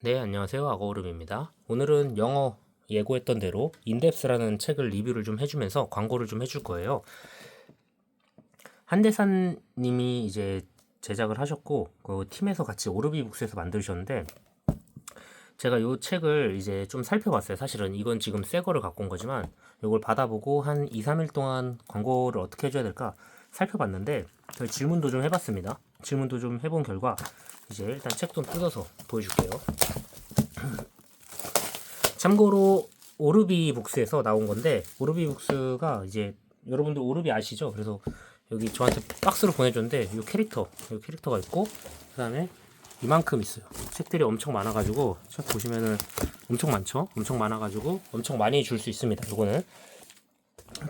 네, 안녕하세요. 악어오름입니다. 오늘은 영어 예고했던 대로 인덱스라는 책을 리뷰를 좀 해주면서 광고를 좀 해줄 거예요. 한대산 님이 이제 제작을 하셨고, 그 팀에서 같이 오르비북스에서 만드셨는데, 제가 이 책을 이제 좀 살펴봤어요. 사실은 이건 지금 새 거를 갖고 온 거지만, 이걸 받아보고 한 2, 3일 동안 광고를 어떻게 해줘야 될까 살펴봤는데, 질문도 좀 해봤습니다. 질문도 좀 해본 결과, 이제 일단 책 좀 뜯어서 보여줄게요. 참고로 오르비북스에서 나온 건데 오르비북스가 이제 여러분들 오르비 아시죠? 그래서 여기 저한테 박스로 보내줬는데 이 캐릭터가 있고 그다음에 이만큼 있어요. 책들이 엄청 많아가지고 책 보시면은 엄청 많죠? 엄청 많아가지고 엄청 많이 줄 수 있습니다. 이거는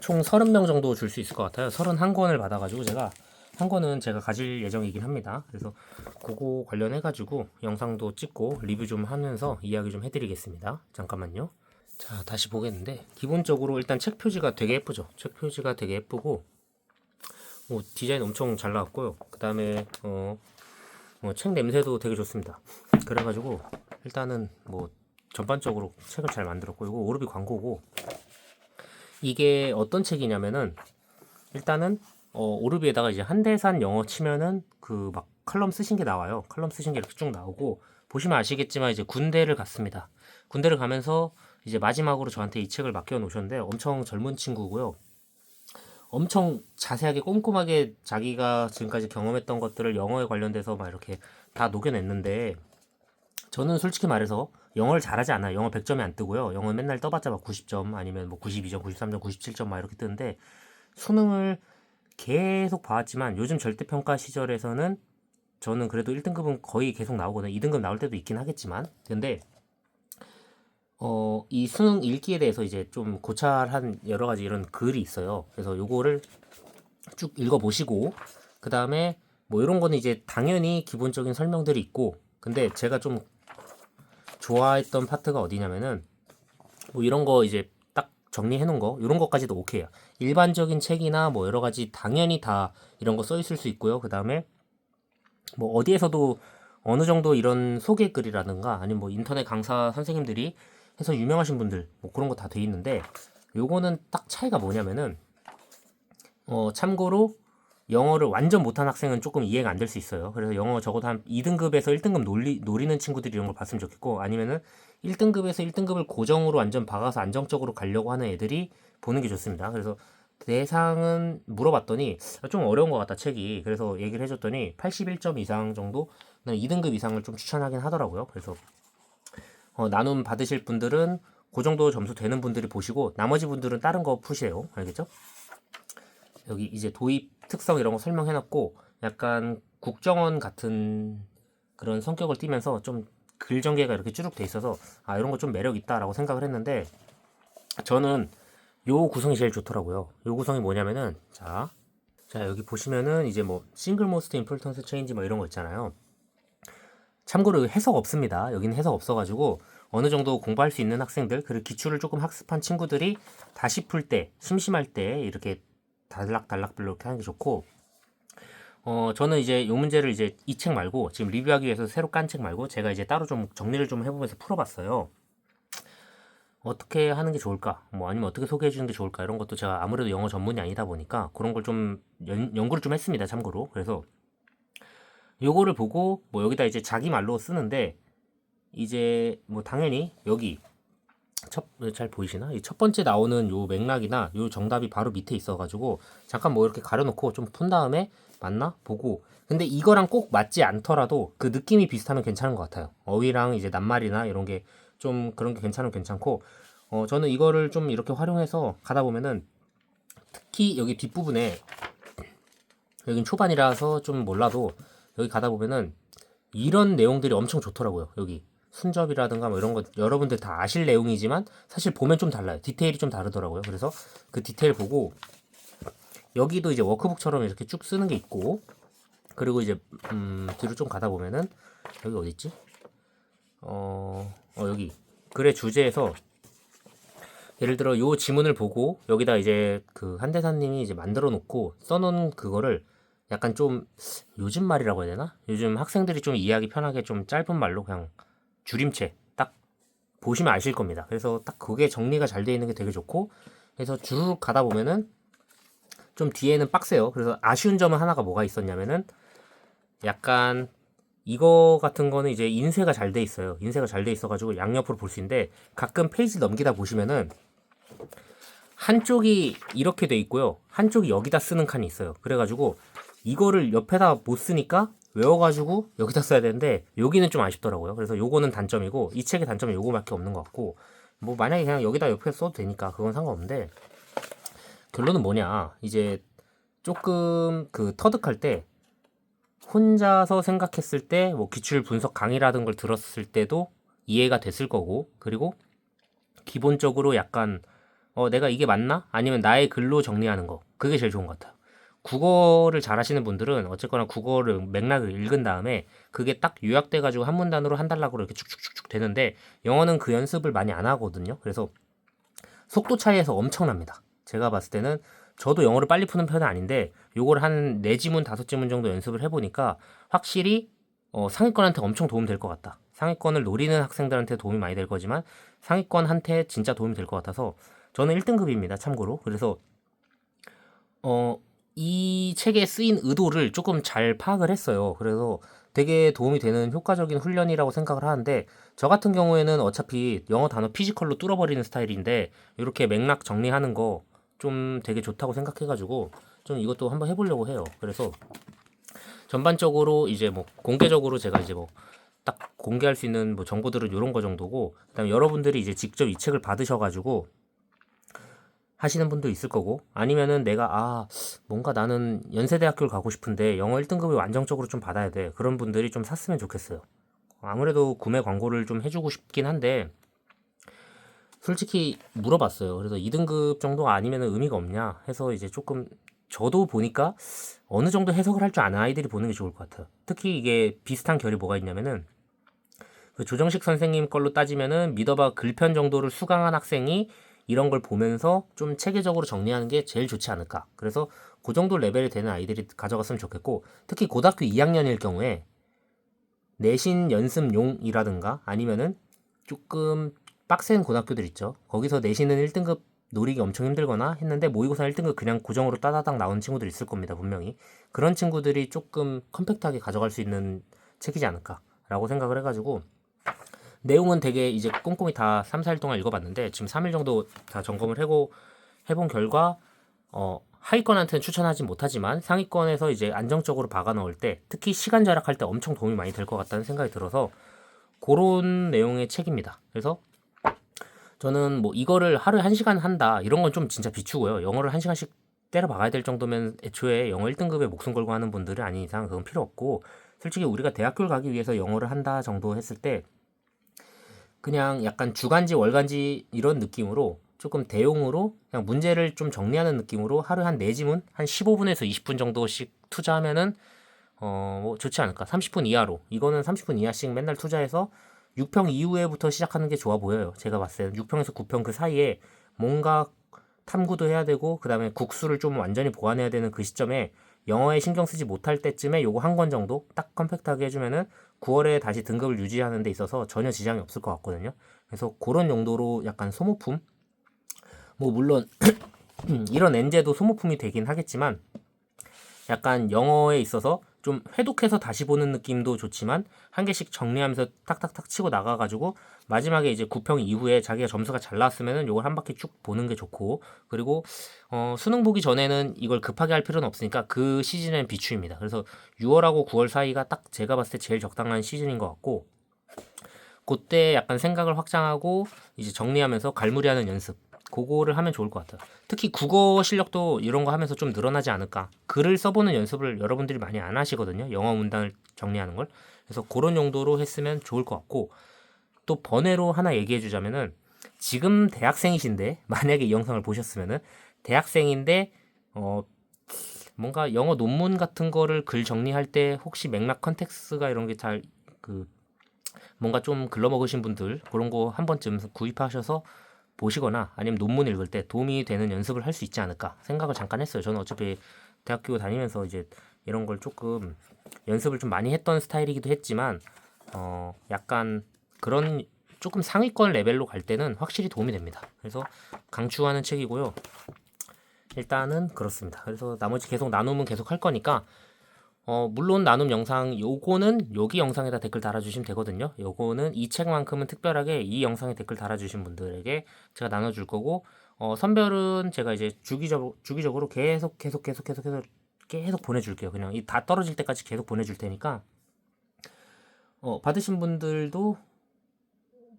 총 30명 정도 줄 수 있을 것 같아요. 31권을 받아가지고 제가 한 권은 제가 가질 예정이긴 합니다. 그래서 그거 관련해가지고 영상도 찍고 리뷰 좀 하면서 이야기 좀 해드리겠습니다. 잠깐만요. 자, 다시 보겠는데 기본적으로 일단 책 표지가 되게 예쁘죠. 책 표지가 되게 예쁘고 디자인 엄청 잘 나왔고요. 그 다음에 책 냄새도 되게 좋습니다. 그래가지고 일단은 전반적으로 책을 잘 만들었고 이거 오르비 광고고 이게 어떤 책이냐면은 일단은 오르비에다가 이제 한대산 영어 치면은 그 막 칼럼 쓰신 게 나와요. 칼럼 쓰신 게 이렇게 쭉 나오고 보시면 아시겠지만 이제 군대를 갔습니다. 군대를 가면서 이제 마지막으로 저한테 이 책을 맡겨 놓으셨는데 엄청 젊은 친구고요. 엄청 자세하게 꼼꼼하게 자기가 지금까지 경험했던 것들을 영어에 관련돼서 막 이렇게 다 녹여냈는데 저는 솔직히 말해서 영어를 잘하지 않아요. 영어 100점이 안 뜨고요. 영어 맨날 떠봤자 막 90점 아니면 뭐 92점, 93점, 97점 막 이렇게 뜨는데 수능을 계속 봐왔지만 요즘 절대평가 시절에서는 저는 그래도 1등급은 거의 계속 나오거든요. 2등급 나올 때도 있긴 하겠지만 근데 이 수능 읽기에 대해서 이제 좀 고찰한 여러 가지 이런 글이 있어요. 그래서 요거를 쭉 읽어보시고 그 다음에 뭐 이런 거는 이제 당연히 기본적인 설명들이 있고 근데 제가 좀 좋아했던 파트가 어디냐면은 뭐 이런 거 이제 딱 정리해 놓은 거 이런 것까지도 오케이야. 일반적인 책이나 뭐 여러 가지 당연히 다 이런 거 써 있을 수 있고요. 그 다음에 뭐 어디에서도 어느 정도 이런 소개 글이라든가 아니면 뭐 인터넷 강사 선생님들이 해서 유명하신 분들 뭐 그런 거 다 돼 있는데 요거는 딱 차이가 뭐냐면은 참고로 영어를 완전 못한 학생은 조금 이해가 안 될 수 있어요. 그래서 영어 적어도 한 2등급에서 1등급 노리는 친구들이 이런 걸 봤으면 좋겠고 아니면은 1등급에서 1등급을 고정으로 완전 박아서 안정적으로 가려고 하는 애들이 보는 게 좋습니다. 그래서 대상은 물어봤더니 좀 어려운 것 같다 책이. 그래서 얘기를 해줬더니 81점 이상 정도 2등급 이상을 좀 추천하긴 하더라고요. 그래서 나눔 받으실 분들은 그 정도 점수 되는 분들이 보시고 나머지 분들은 다른 거 푸세요. 알겠죠? 여기 이제 도입 특성 이런 거 설명해놨고 약간 국정원 같은 그런 성격을 띠면서 좀 글 전개가 이렇게 쭈룩 돼 있어서 아 이런 거 좀 매력 있다라고 생각을 했는데 저는 요 구성이 제일 좋더라고요. 요 구성이 뭐냐면은 자 여기 보시면은 이제 뭐 싱글 모스트 임포턴스 체인지 뭐 이런 거 있잖아요. 참고로 해석 없습니다. 여기는 해석 없어가지고 어느 정도 공부할 수 있는 학생들 그리고 기출을 조금 학습한 친구들이 다시 풀 때 심심할 때 이렇게 달락달락별로 이렇게 하는 게 좋고 저는 이제 이 문제를 이제 이 책 말고 지금 리뷰하기 위해서 새로 깐 책 말고 제가 이제 따로 좀 정리를 좀 해보면서 풀어봤어요. 어떻게 하는 게 좋을까? 뭐 아니면 어떻게 소개해 주는 게 좋을까? 이런 것도 제가 아무래도 영어 전문이 아니다 보니까 그런 걸 좀 연구를 좀 했습니다. 참고로. 그래서 요거를 보고 뭐 여기다 이제 자기 말로 쓰는데 이제 뭐 당연히 여기 잘 보이시나? 이 첫 번째 나오는 요 맥락이나 요 정답이 바로 밑에 있어가지고 잠깐 뭐 이렇게 가려놓고 좀 푼 다음에 맞나? 보고 근데 이거랑 꼭 맞지 않더라도 그 느낌이 비슷하면 괜찮은 것 같아요. 어휘랑 이제 낱말이나 이런 게 좀 그런 게 괜찮으면 괜찮고 저는 이거를 좀 이렇게 활용해서 가다 보면은 특히 여기 뒷부분에 여긴 초반이라서 좀 몰라도 여기 가다 보면은 이런 내용들이 엄청 좋더라고요. 여기 순접이라든가 뭐 이런 거 여러분들 다 아실 내용이지만 사실 보면 좀 달라요. 디테일이 좀 다르더라고요. 그래서 그 디테일 보고 여기도 이제 워크북처럼 이렇게 쭉 쓰는 게 있고 그리고 이제 뒤로 좀 가다 보면은 여기 어디 있지? 여기 글의 주제에서 예를 들어 요 지문을 보고 여기다 이제 그 한대사님이 이제 만들어 놓고 써놓은 그거를 약간 좀 요즘 말이라고 해야 되나? 요즘 학생들이 좀 이해하기 편하게 좀 짧은 말로 그냥 줄임체 딱 보시면 아실 겁니다. 그래서 딱 그게 정리가 잘 되어 있는 게 되게 좋고, 그래서 주르륵 가다 보면은 좀 뒤에는 빡세요. 그래서 아쉬운 점은 하나가 뭐가 있었냐면은 약간 이거 같은 거는 이제 인쇄가 잘 돼 있어요. 인쇄가 잘 돼 있어가지고 양옆으로 볼 수 있는데 가끔 페이지 넘기다 보시면은 한쪽이 이렇게 돼 있고요. 한쪽이 여기다 쓰는 칸이 있어요. 그래가지고 이거를 옆에다 못 쓰니까 외워가지고 여기다 써야 되는데 여기는 좀 아쉽더라고요. 그래서 요거는 단점이고 이 책의 단점은 요거밖에 없는 것 같고, 뭐 만약에 그냥 여기다 옆에 써도 되니까 그건 상관없는데, 결론은 뭐냐, 이제 조금 그 터득할 때 혼자서 생각했을 때 뭐 기출 분석 강의라든 걸 들었을 때도 이해가 됐을 거고, 그리고 기본적으로 약간 내가 이게 맞나? 아니면 나의 글로 정리하는 거, 그게 제일 좋은 것 같아요. 국어를 잘하시는 분들은 어쨌거나 국어를 맥락을 읽은 다음에 그게 딱 요약돼 가지고 한 문단으로 한 단락으로 이렇게 쭉쭉쭉쭉 되는데, 영어는 그 연습을 많이 안 하거든요. 그래서 속도 차이에서 엄청납니다. 제가 봤을 때는 저도 영어를 빨리 푸는 편은 아닌데 요걸 한 4지문 5지문 정도 연습을 해보니까 확실히 상위권한테 엄청 도움 될 것 같다. 상위권을 노리는 학생들한테 도움이 많이 될 거지만 상위권한테 진짜 도움이 될 것 같아서 저는 1등급입니다. 참고로. 그래서 이 책에 쓰인 의도를 조금 잘 파악을 했어요. 그래서 되게 도움이 되는 효과적인 훈련이라고 생각을 하는데, 저 같은 경우에는 어차피 영어 단어 피지컬로 뚫어버리는 스타일인데 이렇게 맥락 정리하는 거 좀 되게 좋다고 생각해가지고 좀 이것도 한번 해보려고 해요. 그래서 전반적으로 이제 뭐 공개적으로 제가 이제 뭐 딱 공개할 수 있는 뭐 정보들은 이런 거 정도고, 그다음에 여러분들이 이제 직접 이 책을 받으셔가지고 하시는 분도 있을 거고, 아니면은 내가 뭔가 나는 연세대학교를 가고 싶은데 영어 1등급을 안정적으로 좀 받아야 돼, 그런 분들이 좀 샀으면 좋겠어요. 아무래도 구매 광고를 좀 해주고 싶긴 한데 솔직히 물어봤어요. 그래서 2등급 정도 아니면은 의미가 없냐 해서 이제 조금 저도 보니까 어느 정도 해석을 할 줄 아는 아이들이 보는 게 좋을 것 같아요. 특히 이게 비슷한 결이 뭐가 있냐면은 그 조정식 선생님 걸로 따지면은 미더바 글편 정도를 수강한 학생이 이런 걸 보면서 좀 체계적으로 정리하는 게 제일 좋지 않을까. 그래서 그 정도 레벨이 되는 아이들이 가져갔으면 좋겠고, 특히 고등학교 2학년일 경우에 내신 연습용이라든가 아니면은 조금 빡센 고등학교들 있죠. 거기서 내신은 1등급 노리기 엄청 힘들거나 했는데 모의고사 1등급 그냥 고정으로 따다닥 나오는 친구들 있을 겁니다. 분명히. 그런 친구들이 조금 컴팩트하게 가져갈 수 있는 책이지 않을까라고 생각을 해가지고, 내용은 되게 이제 꼼꼼히 다 3, 4일 동안 읽어봤는데 지금 3일 정도 다 점검을 해본 결과 하위권한테는 추천하지 못하지만 상위권에서 이제 안정적으로 박아 넣을 때, 특히 시간 절약할 때 엄청 도움이 많이 될 것 같다는 생각이 들어서 그런 내용의 책입니다. 그래서 저는 뭐 이거를 하루에 1시간 한다 이런 건 좀 진짜 비추고요. 영어를 1시간씩 때려 박아야 될 정도면 애초에 영어 1등급에 목숨 걸고 하는 분들은 아닌 이상 그건 필요 없고, 솔직히 우리가 대학교를 가기 위해서 영어를 한다 정도 했을 때 그냥 약간 주간지 월간지 이런 느낌으로 조금 대용으로 그냥 문제를 좀 정리하는 느낌으로 하루에 한 4지문 한 15분에서 20분 정도씩 투자하면은 뭐 좋지 않을까. 30분 이하로, 이거는 30분 이하씩 맨날 투자해서 6평 이후에부터 시작하는 게 좋아 보여요. 제가 봤을 때 6평에서 9평 그 사이에 뭔가 탐구도 해야 되고 그 다음에 국수를 좀 완전히 보완해야 되는 그 시점에 영어에 신경 쓰지 못할 때쯤에 요거 한 권 정도 딱 컴팩트하게 해주면은 9월에 다시 등급을 유지하는 데 있어서 전혀 지장이 없을 것 같거든요. 그래서 그런 용도로 약간 소모품, 뭐 물론 이런 엔제도 소모품이 되긴 하겠지만 약간 영어에 있어서 좀 회독해서 다시 보는 느낌도 좋지만 한 개씩 정리하면서 탁탁탁 치고 나가가지고 마지막에 이제 9평 이후에 자기가 점수가 잘 나왔으면은 요걸 한 바퀴 쭉 보는 게 좋고, 그리고 수능 보기 전에는 이걸 급하게 할 필요는 없으니까 그 시즌엔 비추입니다. 그래서 6월하고 9월 사이가 딱 제가 봤을 때 제일 적당한 시즌인 것 같고, 그때 약간 생각을 확장하고 이제 정리하면서 갈무리하는 연습, 그거를 하면 좋을 것 같아요. 특히 국어 실력도 이런 거 하면서 좀 늘어나지 않을까. 글을 써보는 연습을 여러분들이 많이 안 하시거든요. 영어 문단을 정리하는 걸. 그래서 그런 용도로 했으면 좋을 것 같고, 또 번외로 하나 얘기해 주자면은 지금 대학생이신데 만약에 이 영상을 보셨으면은 대학생인데 뭔가 영어 논문 같은 거를 글 정리할 때 혹시 맥락 컨텍스가 이런 게 잘 뭔가 좀 글러먹으신 분들 그런 거 한 번쯤 구입하셔서 보시거나 아니면 논문 읽을 때 도움이 되는 연습을 할 수 있지 않을까 생각을 잠깐 했어요. 저는 어차피 대학교 다니면서 이제 이런 걸 조금 연습을 좀 많이 했던 스타일이기도 했지만 약간 그런 조금 상위권 레벨로 갈 때는 확실히 도움이 됩니다. 그래서 강추하는 책이고요. 일단은 그렇습니다. 그래서 나머지 계속 나눔은 계속 할 거니까 물론 나눔 영상 요거는 여기 영상에다 댓글 달아주시면 되거든요. 요거는 이 책만큼은 특별하게 이 영상에 댓글 달아주신 분들에게 제가 나눠줄 거고 선별은 제가 이제 주기적으로 계속 보내줄게요. 그냥 이 다 떨어질 때까지 계속 보내줄 테니까 받으신 분들도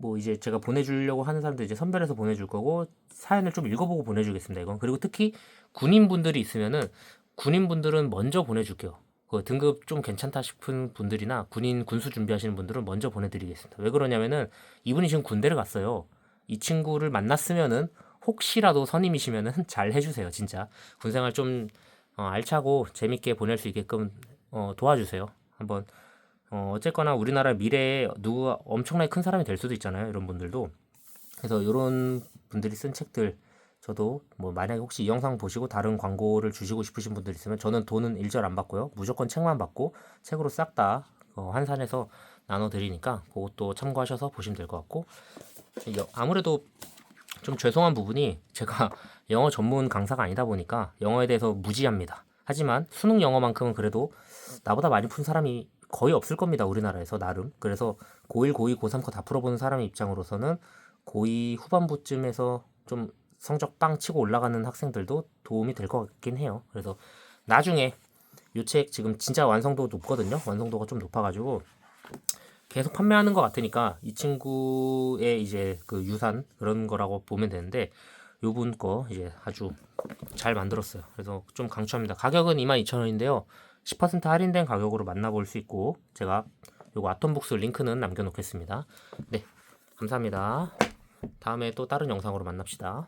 뭐 이제 제가 보내주려고 하는 사람들 이제 선별해서 보내줄 거고 사연을 좀 읽어보고 보내주겠습니다. 이건 그리고 특히 군인분들이 있으면은 군인분들은 먼저 보내줄게요. 그 등급 좀 괜찮다 싶은 분들이나 군수 준비하시는 분들은 먼저 보내드리겠습니다. 왜 그러냐면은 이분이 지금 군대를 갔어요. 이 친구를 만났으면은 혹시라도 선임이시면은 잘 해주세요. 진짜 군생활 좀 알차고 재밌게 보낼 수 있게끔 도와주세요. 한번 어쨌거나 우리나라 미래에 누가 엄청나게 큰 사람이 될 수도 있잖아요. 이런 분들도. 그래서 이런 분들이 쓴 책들 저도 뭐 만약에 혹시 이 영상 보시고 다른 광고를 주시고 싶으신 분들 있으면 저는 돈은 일절 안 받고요. 무조건 책만 받고 책으로 싹 다 환산해서 나눠드리니까 그것도 참고하셔서 보시면 될 것 같고 아무래도 좀 죄송한 부분이 제가 영어 전문 강사가 아니다 보니까 영어에 대해서 무지합니다. 하지만 수능 영어만큼은 그래도 나보다 많이 푼 사람이 거의 없을 겁니다. 우리나라에서 나름. 그래서 고1, 고2, 고3 거 다 풀어보는 사람의 입장으로서는 고2 후반부쯤에서 좀 성적 빵 치고 올라가는 학생들도 도움이 될 것 같긴 해요. 그래서 나중에 이 책 지금 진짜 완성도 높거든요. 완성도가 좀 높아가지고 계속 판매하는 것 같으니까 이 친구의 이제 그 유산 그런 거라고 보면 되는데 요분 거 이제 아주 잘 만들었어요. 그래서 좀 강추합니다. 가격은 22,000원인데요. 10% 할인된 가격으로 만나볼 수 있고 제가 요거 아톰북스 링크는 남겨놓겠습니다. 네, 감사합니다. 다음에 또 다른 영상으로 만납시다.